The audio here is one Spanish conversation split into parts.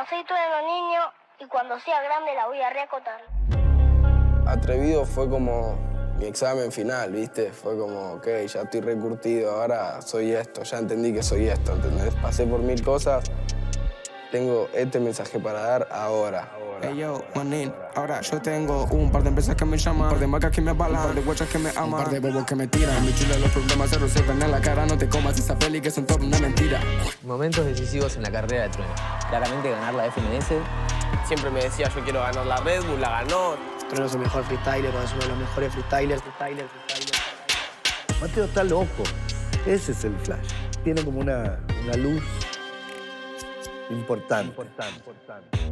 aceituna en los niños y cuando sea grande la voy a reacotar. Atrevido fue como mi examen final, ¿viste? Fue como, ok, ya estoy recurtido, ahora soy esto, ya entendí que soy esto, ¿entendés? Pasé por 1000 cosas, tengo este mensaje para dar ahora. Hey yo, manín, ahora yo tengo un par de empresas que me llaman, un par de marcas que me avalan, un par de guachas que me aman, un par de bobos que me tiran. Mi chula, los problemas se resuelven en la cara, no te comas esa peli que son todo una mentira. Momentos decisivos en la carrera de Trueno. Claramente ganar la FMS. Siempre me decía, yo quiero ganar la Red Bull, la ganó. Trueno es el mejor freestyler, es uno de los mejores freestylers. Mateo está loco. Ese es el Flash. Tiene como una luz importante.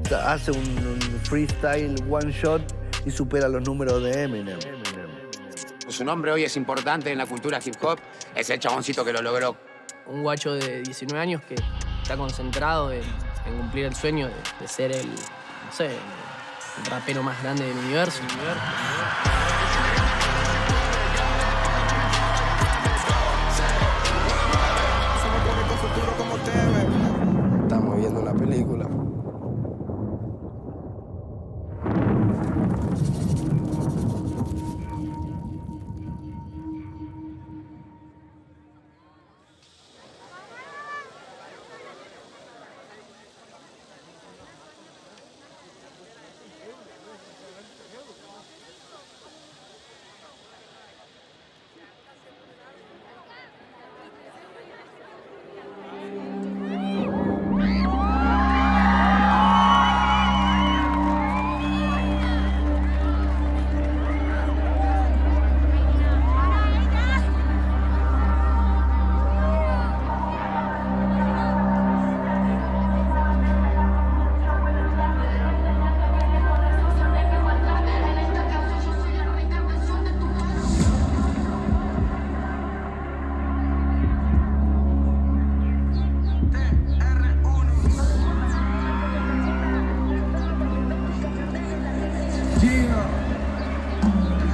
O sea, hace un freestyle one shot y supera los números de Eminem. Su nombre hoy es importante en la cultura hip hop. Es el chaboncito que lo logró. Un guacho de 19 años que está concentrado en cumplir el sueño de ser el, no sé, el rapero más grande del universo. Estamos viendo una película.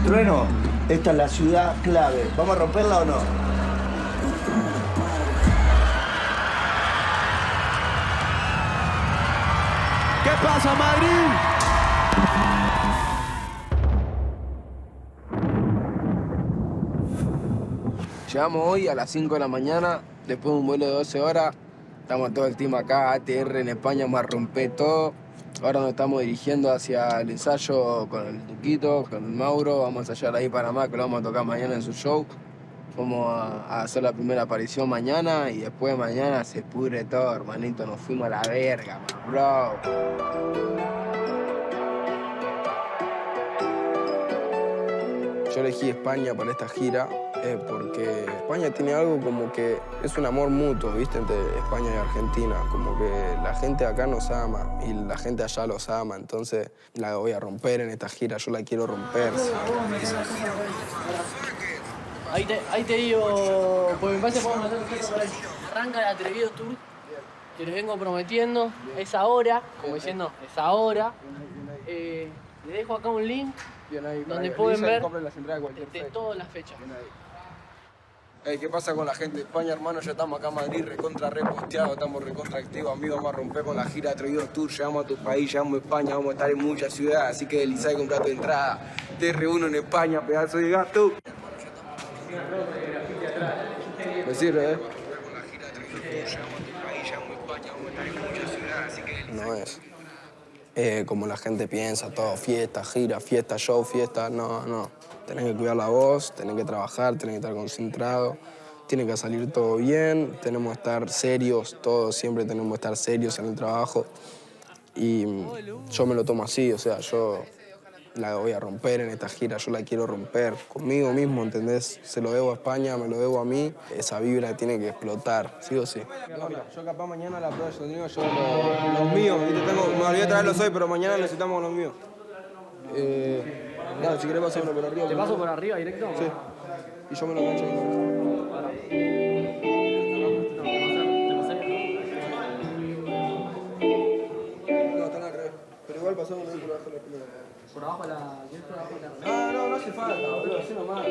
Trueno, esta es la ciudad clave. ¿Vamos a romperla o no? ¿Qué pasa, Madrid? Llegamos hoy a las 5 de la mañana, después de un vuelo de 12 horas. Estamos todo el team acá, ATR en España, vamos a romper todo. Ahora nos estamos dirigiendo hacia el ensayo con el Duquito, con el Mauro. Vamos a ensayar ahí Panamá, que lo vamos a tocar mañana en su show. Vamos a hacer la primera aparición mañana y después de mañana se pudre todo, hermanito. Nos fuimos a la verga, man, bro. Yo elegí España para esta gira porque España tiene algo como que es un amor mutuo, ¿viste? Entre España y Argentina. Como que la gente acá nos ama y la gente allá los ama. Entonces la voy a romper en esta gira, yo la quiero romper. Ahí te digo, pues me parece que podemos hacer un gesto por ahí. Arranca el Atrevido Tour, que les vengo prometiendo. Es ahora, como diciendo, es ahora. Les dejo acá un link donde pueden ver de todas las fechas. Hey, ¿qué pasa con la gente de España, hermano? Ya estamos acá en Madrid, recontra reposteados, estamos recontra activos, amigos. Vamos a romper con la gira Atrevido Tour, llegamos a tu país, llegamos a España, vamos a estar en muchas ciudades, así que deslizá y comprá tu entrada. TR1 en España, pedazo de gato. Me sirve, ¿eh? No es como la gente piensa, todo fiesta, gira, fiesta, show, fiesta. No. Tenés que cuidar la voz, tenés que trabajar, tenés que estar concentrado. Tiene que salir todo bien, tenemos que estar serios, todos siempre tenemos que estar serios en el trabajo. Y yo me lo tomo así, o sea, yo la voy a romper en esta gira, yo la quiero romper conmigo mismo, ¿entendés? Se lo debo a España, me lo debo a mí. Esa vibra tiene que explotar, sí o sí. Yo capaz mañana a la prueba yo digo, los míos, ¿viste? Me olvidé de traerlos hoy, pero mañana necesitamos los míos. Claro, si querés pasarlo por arriba. ¿Te paso por arriba directo? Sí. Y yo me lo cancho ahí. No, están al revés. Pero igual pasamos por abajo de la primera. Por abajo de la... No hace falta, boludo. Así nomás,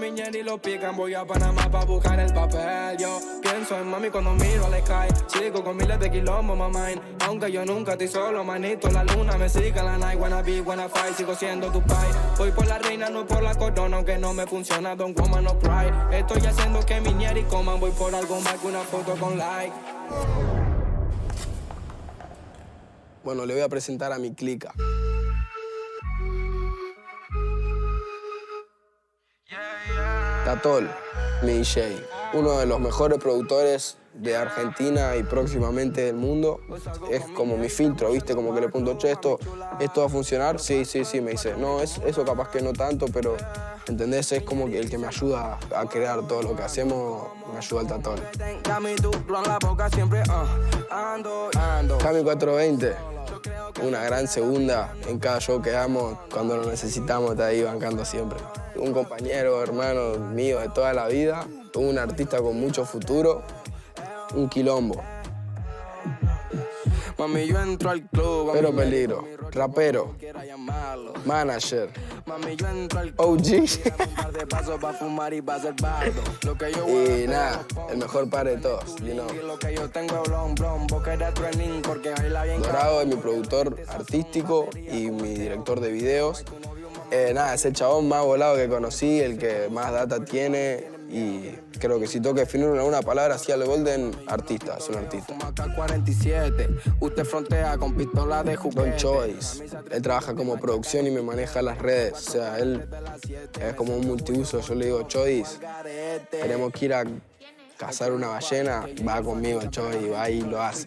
Miñeri lo pican, voy a Panamá pa' buscar el papel. Yo pienso en mami cuando miro al sky. Sigo con miles de kilómetros, mamá. Aunque yo nunca estoy solo, manito. La luna me sigue la night, wanna be, wanna fight. Sigo siendo tu pai. Voy por la reina, no por la corona. Aunque no me funciona, don't woman no cry. Estoy haciendo que Miñeri coman. Voy por algo más que una foto con like. Bueno, le voy a presentar a mi clica. Tatol, mi DJ, uno de los mejores productores de Argentina y próximamente del mundo. Es como mi filtro, ¿viste? Como que le pregunto, che, ¿esto va a funcionar? Sí, me dice. No, eso capaz que no tanto, pero, ¿entendés? Es como que el que me ayuda a crear todo lo que hacemos, me ayuda el Tatol. Cami 420, una gran segunda en cada show que damos. Cuando lo necesitamos, está ahí bancando siempre. Un compañero, hermano mío de toda la vida, un artista con mucho futuro, un quilombo. Mami, yo entro al club, pero peligro, rapero, manager, OG. Y nada, el mejor padre de todos, you know. Dorado es mi productor artístico y mi director de videos. Nada, es el chabón más volado que conocí, el que más data tiene. Y creo que si tengo que definir una palabra así a lo Golden, artista, es un artista. Don Choice, él trabaja como producción y me maneja las redes. O sea, él es como un multiuso. Yo le digo, Choice, tenemos que ir a cazar una ballena, va conmigo el Choice y va y lo hace.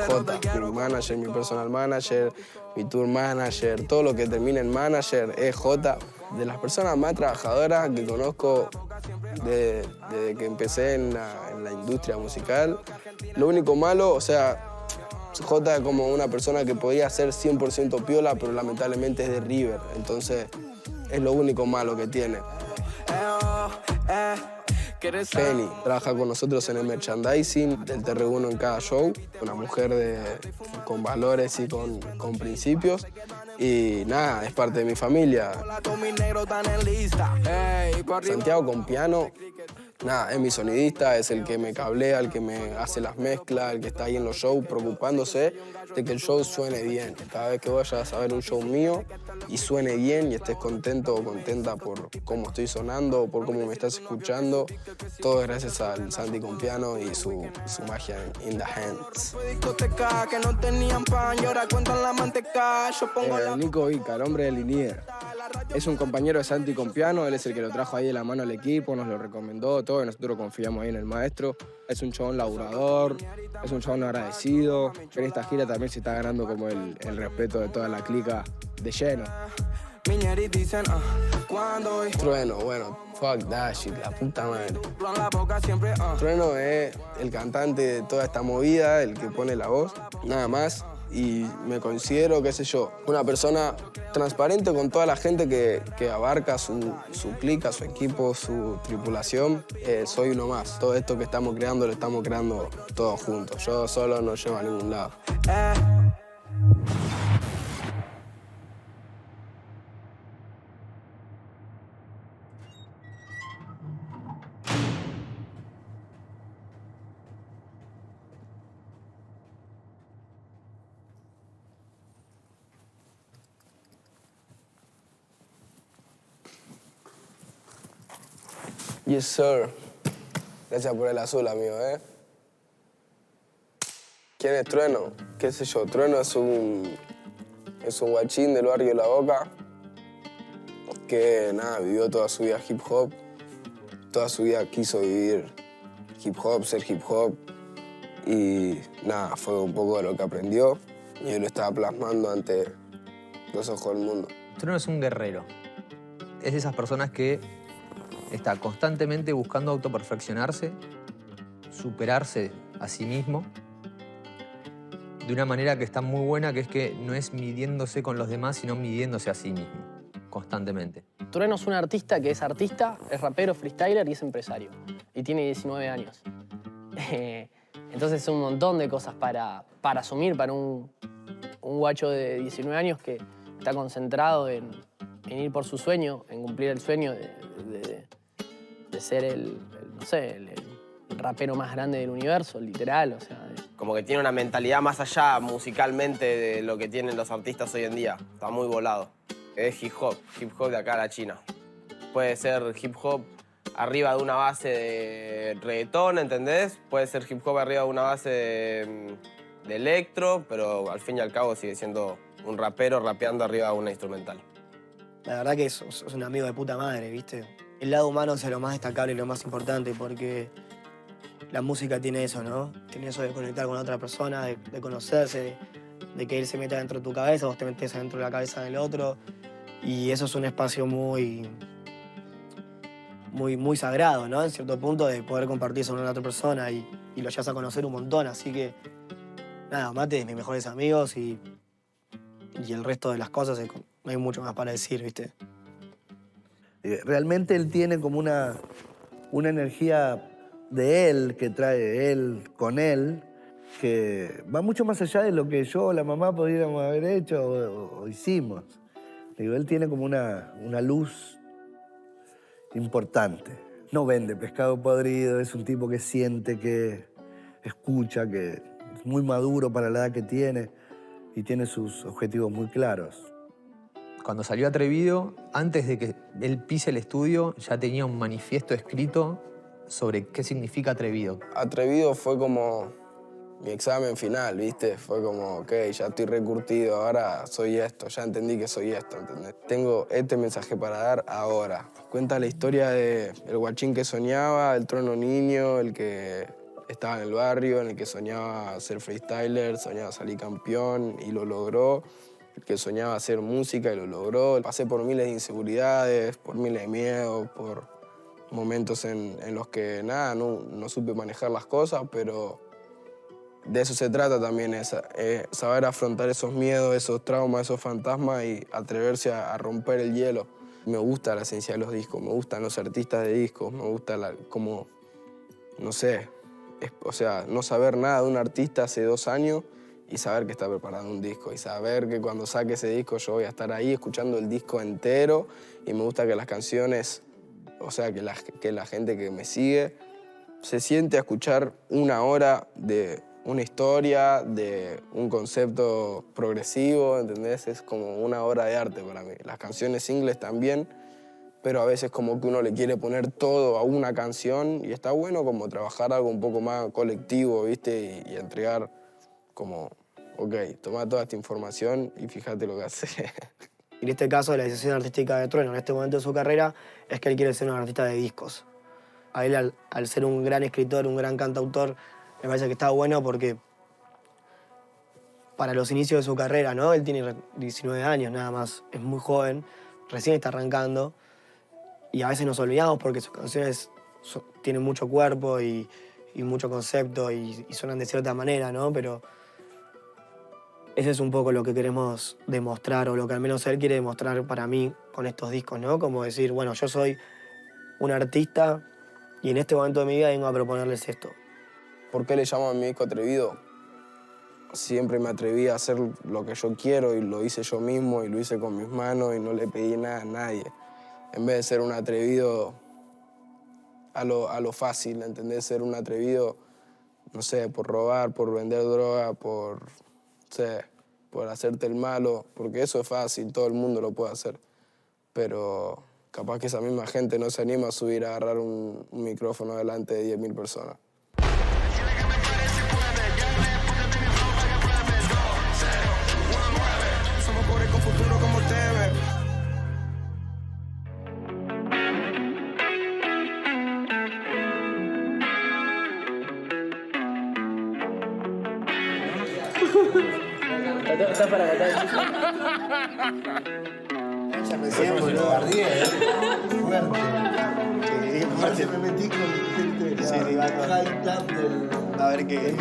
Jota, mi manager, mi personal manager, mi tour manager, todo lo que termine en manager es Jota. De las personas más trabajadoras que conozco desde que empecé en la industria musical. Lo único malo, o sea, Jota es como una persona que podía ser 100% piola, pero lamentablemente es de River. Entonces, es lo único malo que tiene. Penny trabaja con nosotros en el merchandising del TR1 en cada show, una mujer con valores y con principios. Y nada, es parte de mi familia. Santiago con piano, nada, es mi sonidista, es el que me cablea, el que me hace las mezclas, el que está ahí en los shows preocupándose de que el show suene bien. Cada vez que vayas a ver un show mío y suene bien y estés contento o contenta por cómo estoy sonando, por cómo me estás escuchando, todo es gracias al Santi con piano y su magia in the hands. Nico Vica, el hombre de Linier. Es un compañero de Santi con piano, él es el que lo trajo ahí de la mano al equipo, nos lo recomendó todo y nosotros confiamos ahí en el maestro. Es un chabón laburador, es un chabón agradecido. En esta gira también se está ganando como el respeto de toda la clica de lleno. Trueno, bueno, fuck that shit, la puta madre. Trueno es el cantante de toda esta movida, el que pone la voz, nada más. Y me considero, qué sé yo, una persona transparente con toda la gente que abarca su clica, su equipo, su tripulación. Soy uno más. Todo esto que estamos creando lo estamos creando todos juntos. Yo solo no llevo a ningún lado. Yes, sir. Gracias por el azul, amigo, ¿eh? ¿Quién es Trueno? ¿Qué sé yo? Trueno es un guachín del barrio de La Boca que, nada, vivió toda su vida hip hop. Toda su vida quiso vivir hip hop, ser hip hop. Y, nada, fue un poco de lo que aprendió y él lo estaba plasmando ante los ojos del mundo. Trueno es un guerrero. Es de esas personas que está constantemente buscando autoperfeccionarse, superarse a sí mismo de una manera que está muy buena, que es que no es midiéndose con los demás, sino midiéndose a sí mismo, constantemente. Trueno es un artista que es rapero, freestyler y es empresario. Y tiene 19 años. Entonces es un montón de cosas para asumir para un guacho de 19 años que está concentrado en en ir por su sueño, en cumplir el sueño de ser no sé, el rapero más grande del universo, literal, o sea. Como que tiene una mentalidad más allá musicalmente de lo que tienen los artistas hoy en día. Está muy volado. Es hip hop de acá a la China. Puede ser hip hop arriba de una base de reggaetón, ¿entendés? Puede ser hip hop arriba de una base de electro, pero al fin y al cabo sigue siendo un rapero rapeando arriba de una instrumental. La verdad que sos un amigo de puta madre, ¿viste? El lado humano es lo más destacable y lo más importante porque la música tiene eso, ¿no? Tiene eso de conectar con otra persona, de conocerse, de que él se meta dentro de tu cabeza, vos te metes dentro de la cabeza del otro. Y eso es un espacio muy sagrado, ¿no? En cierto punto de poder compartir eso con otra persona y lo llevas a conocer un montón. Así que, nada, Mate es mis mejores amigos y el resto de las cosas no hay mucho más para decir, ¿viste? Realmente él tiene como una energía de él, que trae él con él, que va mucho más allá de lo que yo o la mamá podríamos haber hecho o hicimos. Digo, él tiene como una luz importante. No vende pescado podrido, es un tipo que siente, que escucha, que es muy maduro para la edad que tiene y tiene sus objetivos muy claros. Cuando salió Atrevido, antes de que él pise el estudio, ya tenía un manifiesto escrito sobre qué significa Atrevido. Atrevido fue como mi examen final, ¿viste? Fue como, ok, ya estoy recurtido, ahora soy esto, ya entendí que soy esto, ¿entendés? Tengo este mensaje para dar ahora. Cuenta la historia del guachín que soñaba, el trueno niño, el que estaba en el barrio, en el que soñaba ser freestyler, soñaba salir campeón y lo logró. El que soñaba hacer música y lo logró. Pasé por miles de inseguridades, por miles de miedos, por momentos en los que nada, no supe manejar las cosas, pero de eso se trata también, saber afrontar esos miedos, esos traumas, esos fantasmas y atreverse a romper el hielo. Me gusta la esencia de los discos, me gustan los artistas de discos, me gusta como, no sé, o sea, no saber nada de un artista hace 2 años y saber que está preparando un disco y saber que cuando saque ese disco yo voy a estar ahí escuchando el disco entero y me gusta que las canciones, o sea, que la gente que me sigue se siente a escuchar 1 hora de una historia, de un concepto progresivo, ¿entendés? Es como una obra de arte para mí. Las canciones singles también, pero a veces como que uno le quiere poner todo a una canción y está bueno como trabajar algo un poco más colectivo, ¿viste? Y entregar como, ok, toma toda esta información y fíjate lo que hace. En este caso, la decisión artística de Trueno en este momento de su carrera es que él quiere ser un artista de discos. A él, al ser un gran escritor, un gran cantautor, me parece que está bueno porque para los inicios de su carrera, ¿no? Él tiene 19 años nada más, es muy joven, recién está arrancando y a veces nos olvidamos porque sus canciones tienen mucho cuerpo y mucho concepto y suenan de cierta manera, ¿no? Pero ese es un poco lo que queremos demostrar o lo que al menos él quiere demostrar para mí con estos discos, ¿no? Como decir, bueno, yo soy un artista y en este momento de mi vida vengo a proponerles esto. ¿Por qué le llamo a mi disco Atrevido? Siempre me atreví a hacer lo que yo quiero y lo hice yo mismo y lo hice con mis manos y no le pedí nada a nadie. En vez de ser un atrevido a lo fácil, ¿entendés? Ser un atrevido, no sé, por robar, por vender droga, por hacerte el malo, porque eso es fácil, todo el mundo lo puede hacer. Pero capaz que esa misma gente no se anima a subir a agarrar un micrófono delante de 10.000 personas. Está para matar. Ya recién, boludo, ardía, fuerte. Me metí con gente. Sí, va a ver qué tira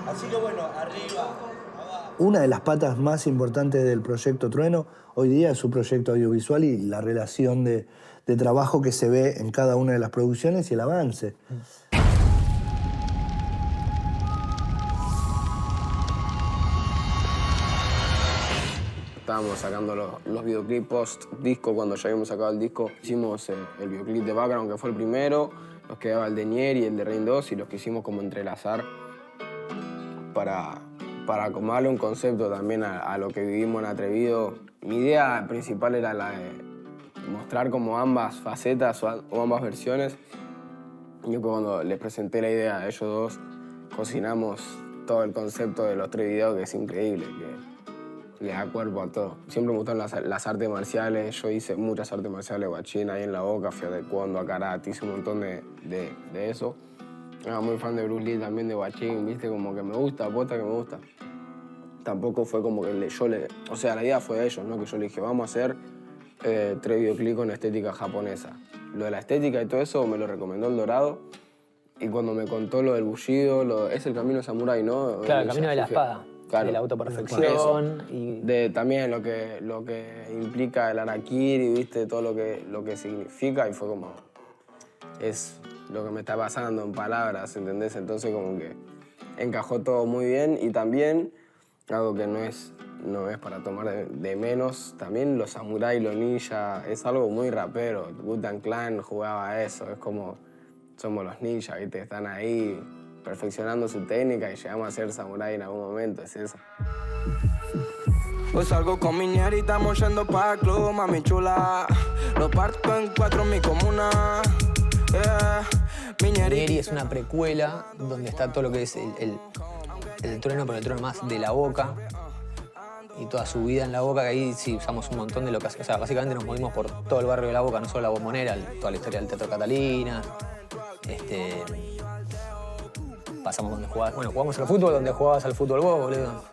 Así que bueno, arriba. Una de las patas más importantes del proyecto Trueno hoy día es su proyecto audiovisual y la relación de trabajo que se ve en cada una de las producciones y el avance. estábamos sacando los videoclips post-disco, cuando ya habíamos sacado el disco, hicimos el videoclip de Background, que fue el primero, nos quedaba el de Nier y el de Rain 2, y los quisimos como entrelazar para como darle un concepto también a lo que vivimos en Atrevido. Mi idea principal era la de mostrar como ambas facetas o ambas versiones. Y yo cuando les presenté la idea a ellos dos, cocinamos todo el concepto de los 3 videos, que es increíble, que le da cuerpo a todo. Siempre me gustan las artes marciales, yo hice muchas artes marciales, guachín, ahí en La Boca, fui a taekwondo, a karate, hice un montón de eso. Era muy fan de Bruce Lee también, de guachín, viste, como que me gusta, aposta que me gusta. Tampoco fue como que o sea, la idea fue de ellos, ¿no? Que yo le dije, vamos a hacer 3 videoclips con estética japonesa. Lo de la estética y todo eso me lo recomendó El Dorado. Y cuando me contó lo del bullido, es el camino samurái, ¿no? Claro, el camino de la espada. Claro. De la autoperfección. Y también lo que implica el harakiri, ¿viste? Todo lo que significa. Y fue como, es lo que me está pasando en palabras, ¿entendés? Entonces como que encajó todo muy bien. Y también, algo que no es para tomar de menos, también los samuráis, los ninjas, es algo muy rapero. Wu-Tang Clan jugaba a eso, es como somos los ninjas, ¿viste? Están ahí perfeccionando su técnica y llegamos a ser samurái en algún momento, es eso. Pues salgo con mi Nier y estamos yendo pa' el club, mami chula. Lo parto en 4 en mi comuna. Nieri es una precuela donde está todo lo que es el trueno, pero el trueno más de La Boca. Y toda su vida en La Boca, que ahí sí usamos un montón de locaciones. O sea, básicamente nos movimos por todo el barrio de La Boca, no solo La Bombonera, toda la historia del Teatro Catalina. Pasamos donde jugabas. Bueno, jugamos al fútbol donde jugabas al fútbol vos, boludo.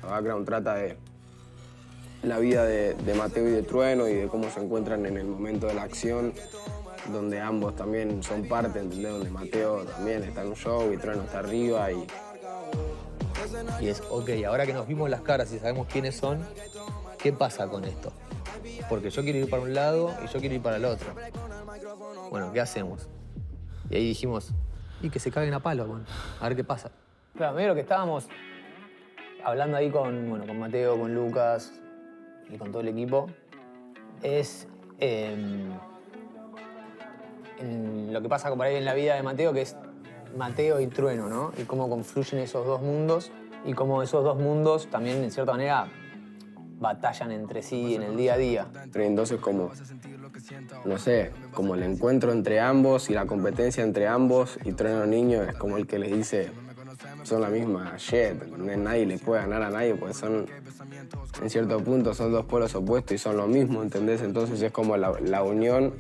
Background trata de la vida de Mateo y de Trueno y de cómo se encuentran en el momento de la acción, donde ambos también son parte, ¿entendés? Donde Mateo también está en un show y Trueno está arriba y es, ok, ahora que nos vimos las caras y sabemos quiénes son, ¿qué pasa con esto? Porque yo quiero ir para un lado y yo quiero ir para el otro. Bueno, ¿qué hacemos? Y ahí dijimos, y que se caguen a palo, bueno, a ver qué pasa. Claro, medio lo que estábamos hablando ahí con Mateo, con Lucas y con todo el equipo, es lo que pasa por ahí en la vida de Mateo, que es Mateo y Trueno, ¿no? Y cómo confluyen esos dos mundos y cómo esos dos mundos también, en cierta manera, batallan entre sí en el día a día. Entonces, como, no sé, como el encuentro entre ambos y la competencia entre ambos, y Trueno Niño es como el que les dice, son la misma shit, nadie le puede ganar a nadie, porque son, en cierto punto, son dos polos opuestos y son lo mismo, ¿entendés? Entonces es como la unión,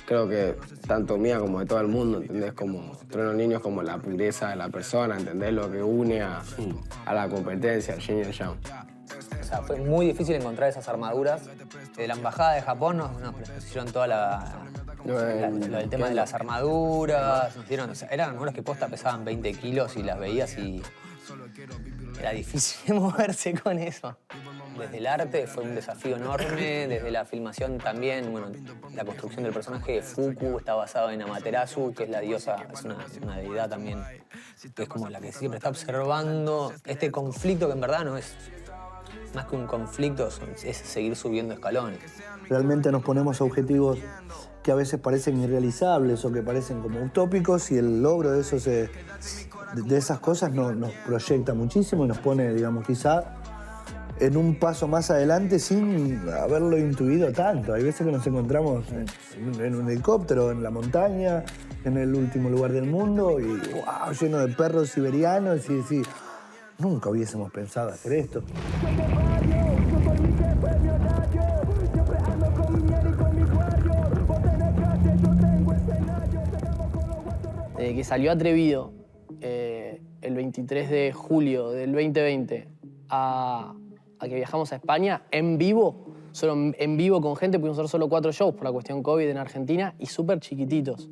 creo que tanto mía como de todo el mundo, ¿entendés? Como Trueno Niño es como la pureza de la persona, ¿entendés? Lo que une a la competencia, al yin y al yang. O sea, fue muy difícil encontrar esas armaduras. De la embajada de Japón nos hicieron toda lo del tema de las armaduras. Nos dieron, o sea, eran armaduras que posta pesaban 20 kilos y las veías y era difícil moverse con eso. Desde el arte fue un desafío enorme, desde la filmación también, bueno, la construcción del personaje de Fuku está basado en Amaterasu, que es la diosa, es una deidad también, que es como la que siempre está observando este conflicto que en verdad no es más que un conflicto, es seguir subiendo escalones. Realmente nos ponemos objetivos que a veces parecen irrealizables o que parecen como utópicos y el logro de esas cosas nos proyecta muchísimo y nos pone, digamos, quizá en un paso más adelante sin haberlo intuido tanto. Hay veces que nos encontramos en un helicóptero, en la montaña, en el último lugar del mundo y wow, lleno de perros siberianos y decir, nunca hubiésemos pensado hacer esto. Que salió Atrevido el 23 de julio del 2020 a que viajamos a España en vivo, solo en vivo con gente, pudimos hacer solo 4 shows por la cuestión COVID en Argentina y súper chiquititos.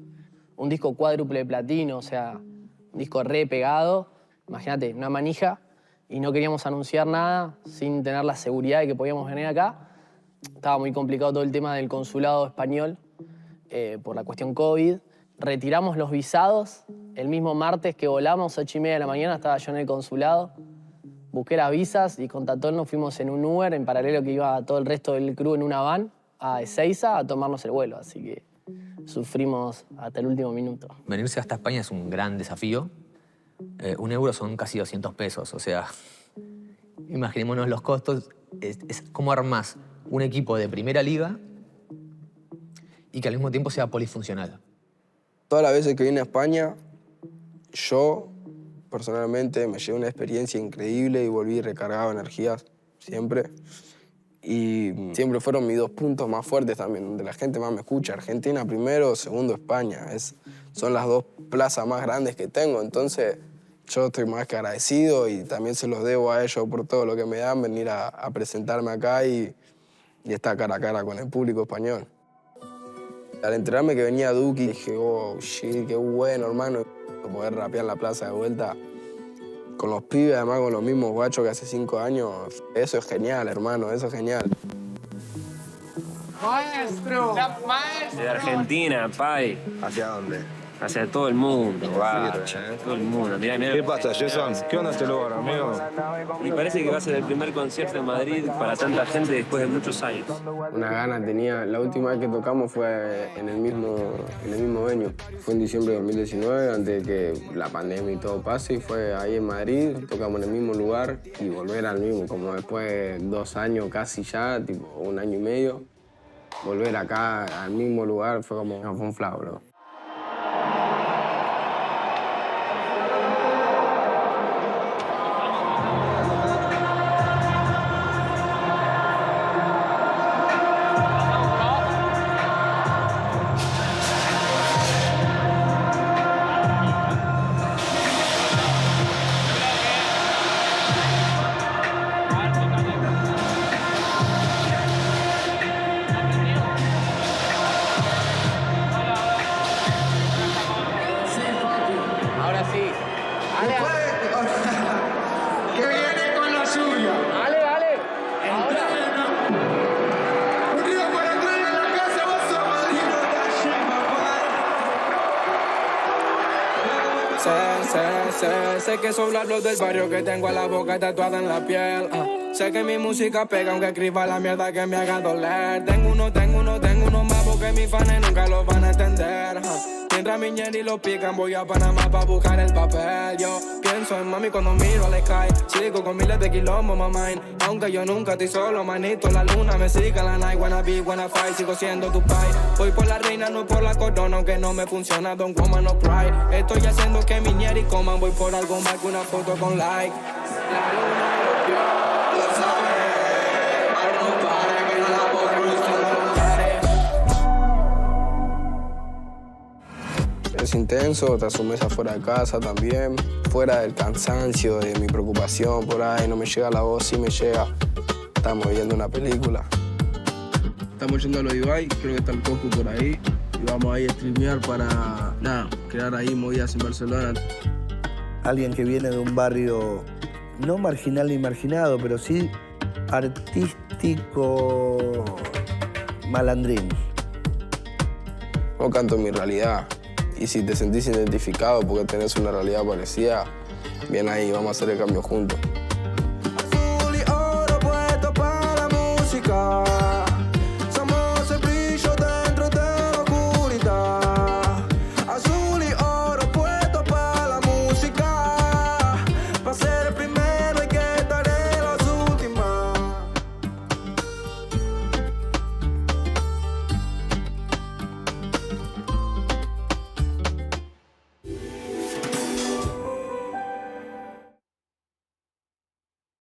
Un disco cuádruple de platino, o sea, un disco re pegado, imagínate, una manija, y no queríamos anunciar nada sin tener la seguridad de que podíamos venir acá. Estaba muy complicado todo el tema del consulado español por la cuestión COVID. retiramos los visados. El mismo martes que volamos, 8:30 de la mañana, estaba yo en el consulado. Busqué las visas y con Tatol nos fuimos en un Uber, en paralelo que iba todo el resto del crew en una van a Ezeiza a tomarnos el vuelo. Así que sufrimos hasta el último minuto. Venirse hasta España es un gran desafío. Un euro son casi 200 pesos. O sea, imaginémonos los costos. Es cómo armás un equipo de primera liga y que al mismo tiempo sea polifuncional. Todas las veces que vine a España, yo personalmente me llevé una experiencia increíble y volví recargado de energías, siempre. Y siempre fueron mis 2 puntos más fuertes también, donde la gente más me escucha. Argentina primero, segundo España. Son las 2 plazas más grandes que tengo, entonces yo estoy más que agradecido y también se los debo a ellos por todo lo que me dan, venir a presentarme acá y estar cara a cara con el público español. Al enterarme que venía Duki, dije, oh, shit, qué bueno, hermano. Poder rapear en la plaza de vuelta con los pibes, además con los mismos guachos que hace 5 años. Eso es genial, hermano, eso es genial. ¡Maestro! De Argentina, pai. ¿Hacia dónde? Hacia todo el mundo, todo el mundo. Mirá. ¿Qué pasa, Jason? ¿Qué onda este lugar, amigo? Y parece que va a ser el primer concierto en Madrid para tanta gente después de muchos años. Una gana tenía. La última vez que tocamos fue en el mismo venue. Fue en diciembre de 2019, antes de que la pandemia y todo pase. Y fue ahí en Madrid, tocamos en el mismo lugar y volver al mismo. Como después de 2 años casi ya, tipo 1 año y medio, volver acá al mismo lugar fue como fue un flau, bro. ¿Qué viene con la suya? ¡Ale! ¡Ahora! Un día para entrar en la casa, vos sos madrino de la Sé que son los del barrio que tengo a la boca tatuada en la piel. Sé que mi música pega aunque escriba la mierda que me haga doler. Tengo uno más porque mis fans nunca lo van a entender. Mientras mi ñeri lo pican, voy a Panamá pa' buscar el papel. Yo pienso en mami cuando miro al sky. Sigo con miles de kilómetros, mamá. Aunque yo nunca estoy solo, manito. La luna me sigue a la night. Wanna be, wanna fight. Sigo siendo tu pai. Voy por la reina, no por la corona. Aunque no me funciona, don't woman, no cry. Estoy haciendo que mi ñeri coman. Voy por algo más que una foto con like. La luna lo vio, lo sabe. Algo para que no la puedo cruzar. Es intenso, te asumes afuera de casa también, fuera del cansancio, de mi preocupación por ahí, no me llega la voz, sí me llega. Estamos viendo una película. Estamos yendo a lo de Ibai, creo que está el Coscu por ahí, y vamos ahí a streamear para, crear ahí movidas en Barcelona. Alguien que viene de un barrio no marginal ni marginado, pero sí artístico malandrín. Yo canto mi realidad. Y si te sentís identificado porque tenés una realidad parecida, bien ahí, vamos a hacer el cambio juntos. Azul y oro puesto para la música.